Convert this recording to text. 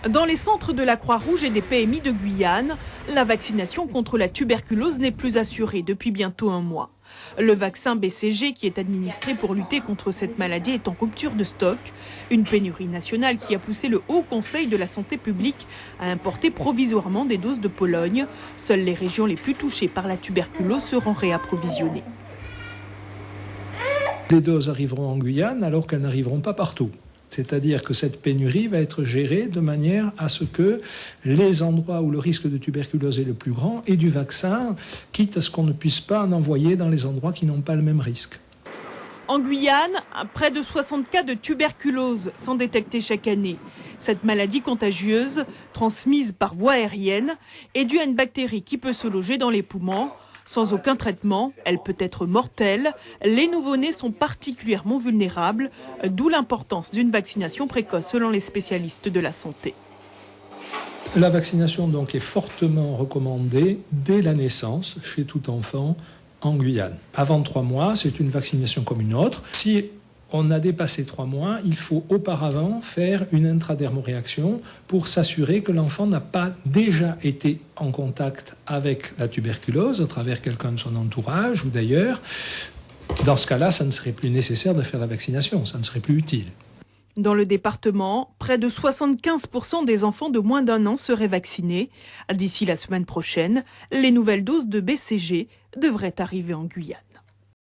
Dans les centres de la Croix-Rouge et des PMI de Guyane, la vaccination contre la tuberculose n'est plus assurée depuis bientôt un mois. Le vaccin BCG qui est administré pour lutter contre cette maladie est en rupture de stock. Une pénurie nationale qui a poussé le Haut Conseil de la santé publique à importer provisoirement des doses de Pologne. Seules les régions les plus touchées par la tuberculose seront réapprovisionnées. Les doses arriveront en Guyane alors qu'elles n'arriveront pas partout. C'est-à-dire que cette pénurie va être gérée de manière à ce que les endroits où le risque de tuberculose est le plus grand aient du vaccin, quitte à ce qu'on ne puisse pas en envoyer dans les endroits qui n'ont pas le même risque. En Guyane, près de 60 cas de tuberculose sont détectés chaque année. Cette maladie contagieuse, transmise par voie aérienne, est due à une bactérie qui peut se loger dans les poumons. Sans aucun traitement, elle peut être mortelle. Les nouveau-nés sont particulièrement vulnérables, d'où l'importance d'une vaccination précoce selon les spécialistes de la santé. La vaccination donc est fortement recommandée dès la naissance chez tout enfant en Guyane. Avant 3 mois, c'est une vaccination comme une autre. Si on a dépassé 3 mois, il faut auparavant faire une intradermoréaction pour s'assurer que l'enfant n'a pas déjà été en contact avec la tuberculose à travers quelqu'un de son entourage ou d'ailleurs. Dans ce cas-là, ça ne serait plus nécessaire de faire la vaccination, ça ne serait plus utile. Dans le département, près de 75% des enfants de moins d'1 an seraient vaccinés. D'ici la semaine prochaine, les nouvelles doses de BCG devraient arriver en Guyane.